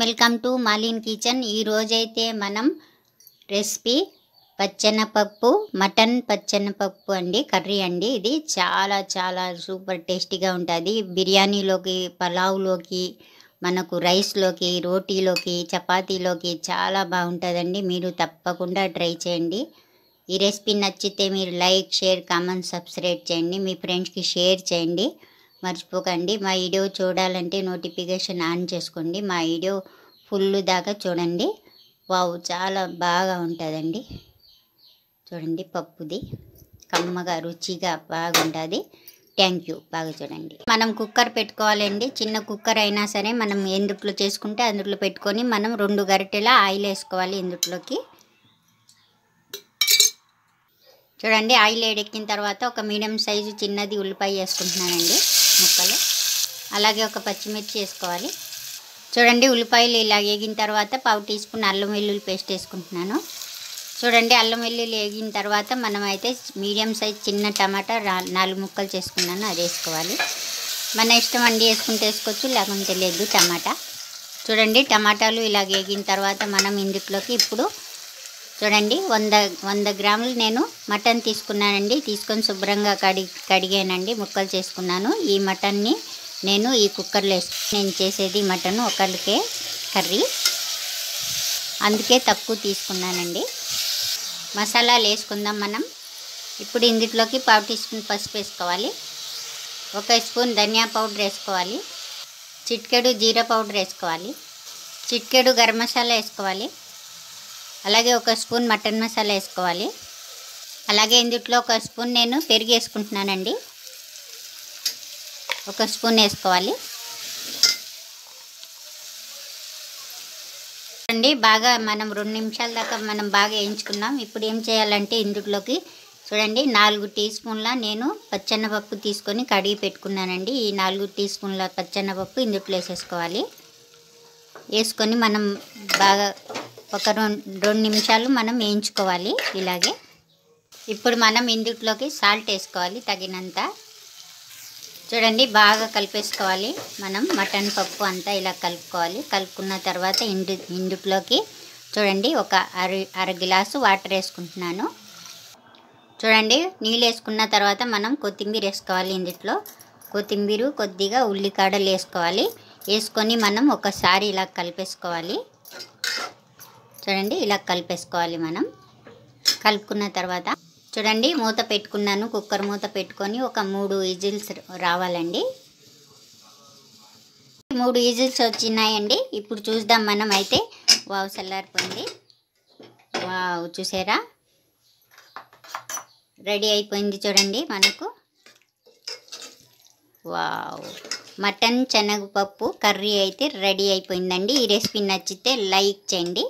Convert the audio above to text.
Welcome to మాలిన్ kitchen. ఈ రోజైతే మనం రెసిపీ పచ్చెనపప్పు మటన్ పచ్చెనపప్పు అండి, కర్రీ అండి. ఇది చాలా చాలా సూపర్ టేస్టీగా ఉంటుంది. బిర్యానీలోకి, పలావ్లోకి, మనకు రైస్లోకి, రోటీలోకి, చపాతీలోకి చాలా బాగుంటుందండి. మీరు తప్పకుండా ట్రై చేయండి. ఈ రెసిపీ నచ్చితే మీరు లైక్, షేర్, కామెంట్, సబ్స్క్రైబ్ చేయండి. మీ ఫ్రెండ్స్కి షేర్ చేయండి. మర్చిపోకండి. మా వీడియో చూడాలంటే నోటిఫికేషన్ ఆన్ చేసుకోండి. మా వీడియో ఫుల్ దాకా చూడండి. వావ్, చాలా బాగా ఉంటుందండి. చూడండి, పప్పుది కమ్మగా రుచిగా బాగుంటుంది. Thank you. బాగా చూడండి. మనం కుక్కర్ పెట్టుకోవాలండి. చిన్న కుక్కర్ అయినా సరే మనం ఎందుట్లో చేసుకుంటే అందులో పెట్టుకొని మనం 2 గరిటెల ఆయిల్ వేసుకోవాలి. ఇందులోకి చూడండి, ఆయిల్ వేడెక్కిన తర్వాత ఒక మీడియం సైజు చిన్నది ఉల్లిపాయ వేసుకుంటున్నానండి ముక్కలు. అలాగే ఒక పచ్చిమిర్చి వేసుకోవాలి. చూడండి, ఉల్లిపాయలు ఇలా వేగిన తర్వాత 1/2 టీ స్పూన్ అల్లం వెల్లుల్లి పేస్ట్ వేసుకుంటున్నాను. చూడండి, అల్లం వెల్లుల్లి వేగిన తర్వాత మనం అయితే మీడియం సైజ్ చిన్న టమాటా 4 ముక్కలు చేసుకున్నాను, అది వేసుకోవాలి. మన ఇష్టం అండి, వేసుకుంటే వేసుకోవచ్చు, లేకుంటే లేదు. టమాటా చూడండి, టమాటాలు ఇలా వేగిన తర్వాత మనం ఇందులోకి ఇప్పుడు చూడండి 100 గ్రాములు నేను మటన్ తీసుకున్నానండి. తీసుకొని శుభ్రంగా కడిగానండి, ముక్కలు చేసుకున్నాను. ఈ మటన్ని నేను ఈ కుక్కర్లో నేను చేసేది మటన్ ఒకరికే కర్రీ, అందుకే తక్కువ తీసుకున్నానండి. మసాలాలు వేసుకుందాం మనం. ఇప్పుడు ఇందులోకి 1/2 టీ స్పూన్ పసుపు వేసుకోవాలి. 1 స్పూన్ ధనియా పౌడర్ వేసుకోవాలి. చిటికెడు జీరా పౌడర్ వేసుకోవాలి. చిటికెడు గరం మసాలా వేసుకోవాలి. అలాగే 1 స్పూన్ మటన్ మసాలా వేసుకోవాలి. అలాగే ఇందులో 1 స్పూన్ నేను పెరుగు వేసుకుంటున్నానండి. 1 స్పూన్ వేసుకోవాలి. చూడండి, బాగా మనం 2 నిమిషాల దాకా మనం బాగా వేయించుకున్నాం. ఇప్పుడు ఏం చేయాలంటే ఇందులోకి చూడండి 4 టీ స్పూన్ల నేను పచ్చెనపప్పు తీసుకొని కడిగి పెట్టుకున్నానండి. ఈ 4 టీ స్పూన్ల పచ్చెనపప్పు ఇందులో వేసేసుకోవాలి. వేసుకొని మనం బాగా ఒక 2 నిమిషాలు మనం వేయించుకోవాలి ఇలాగే. ఇప్పుడు మనం ఇందులోకి సాల్ట్ వేసుకోవాలి తగినంత. చూడండి, బాగా కలిపేసుకోవాలి. మనం మటన్ పప్పు అంతా ఇలా కలుపుకోవాలి. కలుపుకున్న తర్వాత ఇందులోకి చూడండి ఒక అర గ్లాసు వాటర్ వేసుకుంటున్నాను. చూడండి, నీళ్ళు వేసుకున్న తర్వాత మనం కొత్తిమీర వేసుకోవాలి. ఇందులో కొత్తిమీర, కొద్దిగా ఉల్లికాడలు వేసుకోవాలి. వేసుకొని మనం ఒకసారి ఇలా కలిపేసుకోవాలి. చూడండి, ఇలా కలిపేసుకోవాలి. మనం కలుపుకున్న తర్వాత చూడండి, మూత పెట్టుకున్నాను. కుక్కర్ మూత పెట్టుకొని ఒక 3 విజిల్స్ రావాలండి. 3 విజిల్స్ వచ్చినాయండి. ఇప్పుడు చూద్దాం మనం అయితే. వావ్, చల్లారిపోయింది. వావ్, చూసారా, రెడీ అయిపోయింది. చూడండి మనకు. వావ్, మటన్ శనగపప్పు కర్రీ అయితే రెడీ అయిపోయిందండి. ఈ రెసిపీ నచ్చితే లైక్ చేయండి.